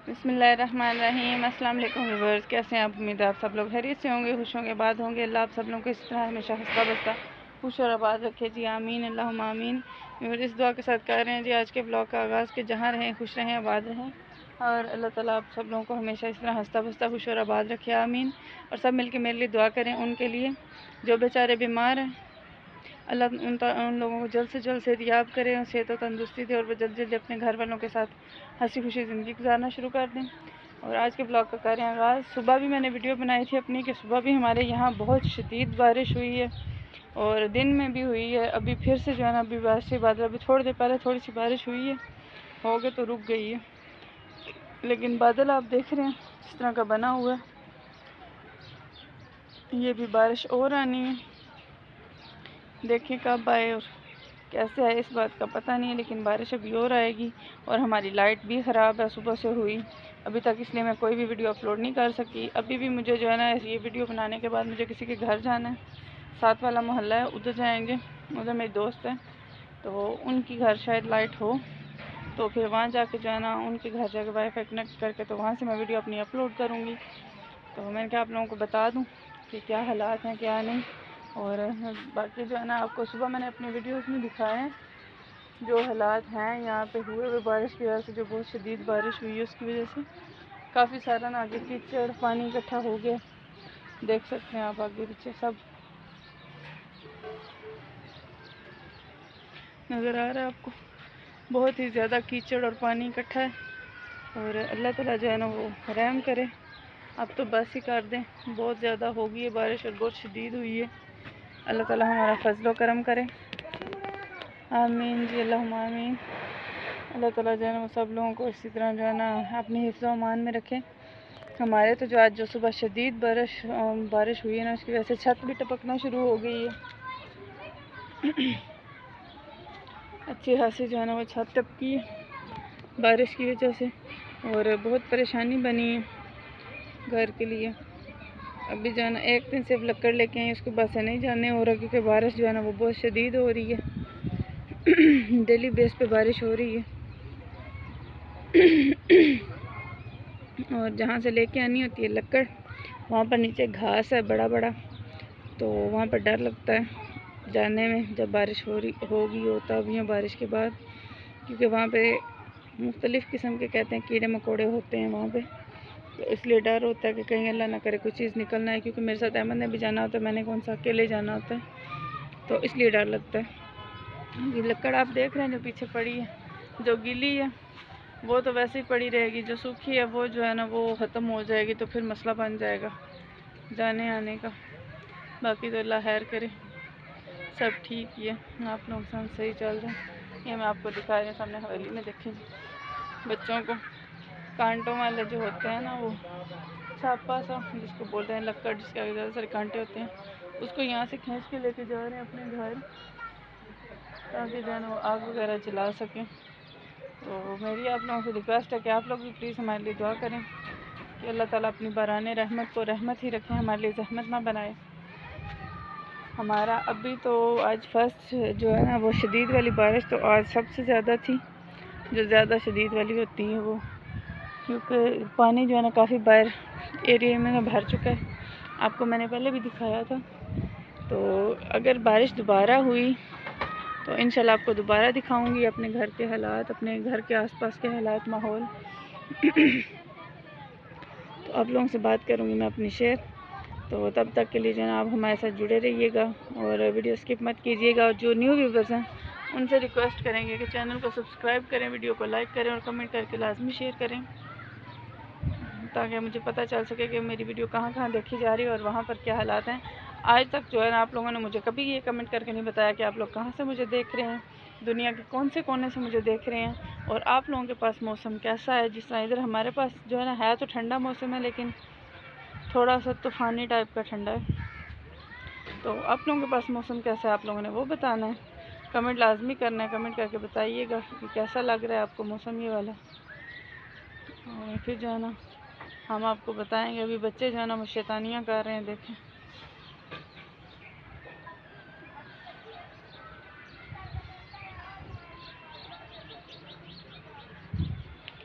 बिस्मिल्लाहिर्रहमानिर्रहीम। अस्सलाम वालेकुम व्यूअर्स, कैसे हैं आप? उम्मीद है आप सब लोग खैरियत से होंगे, खुश होंगे, आबाद होंगे। अल्लाह आप सब लोगों को इस तरह हमेशा हंसता बसता खुश और आबाद रखे जी, आमीन अल्लाहुम्मा आमीन। व्यूअर्स, इस दुआ के साथ कर रहे हैं जी आज के ब्लॉग का आगाज़ कि जहाँ रहें खुश रहें, आबाद रहें और अल्लाह ताला आप सब लोगों को हमेशा इस तरह हंसता बसता खुश और आबाद रखे, आमीन। और सब मिल के मेरे लिए दुआ करें उनके लिए जो बेचारे बीमार हैं। अल्लाह उन लोगों को जल्द से जल्द सेहतयाब करें और सेहत और तंदुरुस्ती दे और वो जल्दी जल्दी अपने घर वालों के साथ हंसी खुशी ज़िंदगी गुजारना शुरू कर दें। और आज के ब्लॉग का करें आगाज़। सुबह भी मैंने वीडियो बनाई थी अपनी कि सुबह भी हमारे यहाँ बहुत शदीद बारिश हुई है और दिन में भी हुई है। अभी फिर से जो है ना, अभी बारिश से बादल, अभी थोड़ी देर पहले थोड़ी सी बारिश हुई है, हो गए तो रुक गई है, लेकिन बादल आप देख रहे हैं जिस तरह का बना हुआ है। ये भी बारिश और आनी है, देखें कब आए और कैसे आए इस बात का पता नहीं है, लेकिन बारिश अभी और आएगी। और हमारी लाइट भी ख़राब है सुबह से हुई अभी तक, इसलिए मैं कोई भी वीडियो अपलोड नहीं कर सकी। अभी भी मुझे जो है ना, ये वीडियो बनाने के बाद मुझे किसी के घर जाना है, साथ वाला मोहल्ला है, उधर जाएंगे। उधर मेरी दोस्त है तो उनकी घर शायद लाइट हो, तो फिर वहाँ जाके जो है ना, उनके घर जाके वाईफाई कनेक्ट करके तो वहाँ से मैं वीडियो अपनी अपलोड करूँगी। तो मैंने कहा आप लोगों को बता दूँ कि क्या हालात हैं क्या नहीं। और बाकी जो है ना, आपको सुबह मैंने अपनी वीडियोस में दिखाए हैं जो हालात हैं यहाँ पे हुए हुए बारिश की वजह से। जो बहुत शदीद बारिश हुई है उसकी वजह से काफ़ी सारा ना आगे कीचड़ पानी इकट्ठा हो गया, देख सकते हैं आप आगे पीछे सब नज़र आ रहा है आपको। बहुत ही ज़्यादा कीचड़ और पानी इकट्ठा है और अल्लाह ताला जो है ना वो रहम करे, अब तो बस ही कर दें। बहुत ज़्यादा हो गई है बारिश और बहुत शदीद हुई है। अल्लाह ताला हमारा फजलो करम करे, आमीन जी अल्लाहुम्मा आमीन। अल्लाह ताला जो है ना वो सब लोगों को इसी तरह जो है ना अपनी हिफ्ज़ अमान में रखें। हमारे तो जो आज जो सुबह शदीद बारिश हुई है ना, उसकी वजह से छत भी टपकना शुरू हो गई है। अच्छी खासी जो है ना वो छत टपकी है बारिश की वजह से और बहुत परेशानी बनी है घर के लिए। अभी जो है ना एक दिन सिर्फ लकड़ लेके आए, उसके बाद से नहीं जाने हो रहा क्योंकि बारिश जो है ना वो बहुत शदीद हो रही है। डेली बेस पे बारिश हो रही है। और जहाँ से लेके आनी होती है लकड़, वहाँ पर नीचे घास है बड़ा बड़ा, तो वहाँ पर डर लगता है जाने में जब बारिश होगी होता भी है बारिश के बाद, क्योंकि वहाँ पे मुख्तलिफ़ किस्म के कहते हैं कीड़े मकोड़े होते हैं वहाँ पे, तो इसलिए डर होता है कि कहीं अल्लाह ना करे कोई चीज़ निकलना है। क्योंकि मेरे साथ अहमद ने भी जाना होता है, मैंने कौन सा अकेले जाना होता है, तो इसलिए डर लगता है। ये लकड़ आप देख रहे हैं जो पीछे पड़ी है, जो गीली है वो तो वैसे ही पड़ी रहेगी, जो सूखी है वो जो है ना वो ख़त्म हो जाएगी, तो फिर मसला बन जाएगा जाने आने का। बाकी तो अल्लाह खैर करे, सब ठीक ही है, आप लोग सब सही चल रहे हैं। ये मैं आपको दिखा रही हूँ सामने हवेली में, देखें बच्चों को कांटों वाले जो होते हैं ना, वो छापा सा जिसको बोलते हैं लक्कड़, जिसके आगे ज़्यादा सारे कांटे होते हैं, उसको यहाँ से खींच के लेके जा रहे हैं अपने घर ताकि जो है ना वो आग वगैरह जला सकें। तो मेरी आप लोगों से रिक्वेस्ट है कि आप लोग भी प्लीज़ हमारे लिए दुआ करें कि अल्लाह ताला अपनी बराने रहमत को रहमत ही रखें, हमारे लिए जहमत ना बनाए। हमारा अभी तो आज फर्स्ट जो है ना वो शदीद वाली बारिश तो आज सबसे ज़्यादा थी, जो ज़्यादा शदीद वाली होती है वो, क्योंकि पानी जो है ना काफ़ी बाहर एरिया में भर चुका है, आपको मैंने पहले भी दिखाया था। तो अगर बारिश दोबारा हुई तो इंशाल्लाह आपको दोबारा दिखाऊंगी अपने घर के हालात, अपने घर के आसपास के हालात, माहौल। तो आप लोगों से बात करूंगी मैं अपनी शेयर। तो तब तक के लिए जो है ना आप हमारे साथ जुड़े रहिएगा और वीडियो स्किप मत कीजिएगा। और जो न्यू व्यूवर्स हैं उनसे रिक्वेस्ट करेंगे कि चैनल को सब्सक्राइब करें, वीडियो को लाइक करें और कमेंट करके लाजमी शेयर करें, ताकि मुझे पता चल सके कि मेरी वीडियो कहाँ कहाँ देखी जा रही है और वहाँ पर क्या हालात हैं। आज तक जो है ना आप लोगों ने मुझे कभी ये कमेंट करके नहीं बताया कि आप लोग कहाँ से मुझे देख रहे हैं, दुनिया के कौन से कोने से मुझे देख रहे हैं और आप लोगों के पास मौसम कैसा है। जिस तरह इधर हमारे पास जो है ना है तो ठंडा मौसम है, लेकिन थोड़ा सा तूफ़ानी टाइप का ठंडा है। तो आप लोगों के पास मौसम कैसा है आप लोगों ने वो बताना है, कमेंट लाजमी करना है, कमेंट करके बताइएगा कि कैसा लग रहा है आपको मौसम ये वाला। और फिर जो है ना हम आपको बताएंगे। अभी बच्चे जो है ना वो शैतानियाँ कर रहे हैं, देखें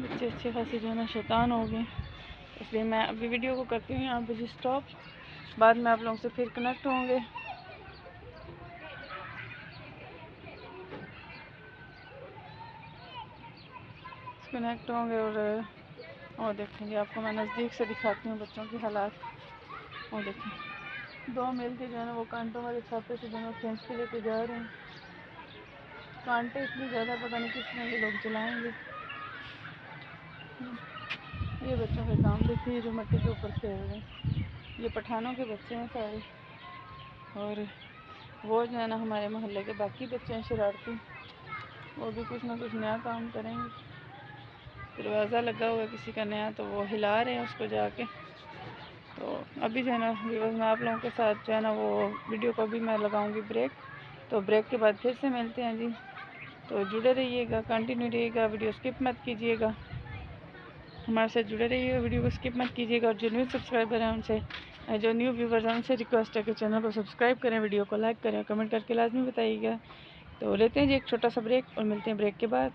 बच्चे अच्छे खासे जो है ना शैतान हो गए, इसलिए मैं अभी वीडियो को करती हूँ यहाँ पे जी स्टॉप। बाद में आप लोगों से फिर कनेक्ट होंगे। कनेक्ट होंगे और देखेंगे, आपको मैं नज़दीक से दिखाती हूँ बच्चों के हालात। और देखें 2 मिल के जो है ना वो कांटों वाले छापे से दोनों खींच के लेके जा रहे हैं। कांटे इतनी ज़्यादा, पता नहीं किस तरह ये लोग चलाएंगे। ये बच्चों के काम देखिए, जो मिट्टी के ऊपर खेल रहे हैं, ये पठानों के बच्चे हैं सारे। और वो जो है ना हमारे मोहल्ले के बाकी बच्चे हैं शरारती, वो भी कुछ ना कुछ नया काम करेंगे। दरवाज़ा लगा हुआ है किसी का नया, तो वो हिला रहे हैं उसको जाके। तो अभी जो है ना व्यूअर्स, मैं आप लोगों के साथ जो है ना वो वीडियो को भी मैं लगाऊंगी ब्रेक। तो ब्रेक के बाद फिर से मिलते हैं जी। तो जुड़े रहिएगा, कंटिन्यू रहिएगा, वीडियो स्किप मत कीजिएगा, हमारे साथ जुड़े रहिएगा, वीडियो को स्किप मत कीजिएगा। और जो न्यू सब्सक्राइबर हैं उनसे, जो न्यू व्यूवर्स हैं उनसे रिक्वेस्ट है कि चैनल को सब्सक्राइब करें, वीडियो को लाइक करें, कमेंट करके लाजमी बताइएगा। तो लेते हैं जी एक छोटा सा ब्रेक और मिलते हैं ब्रेक के बाद।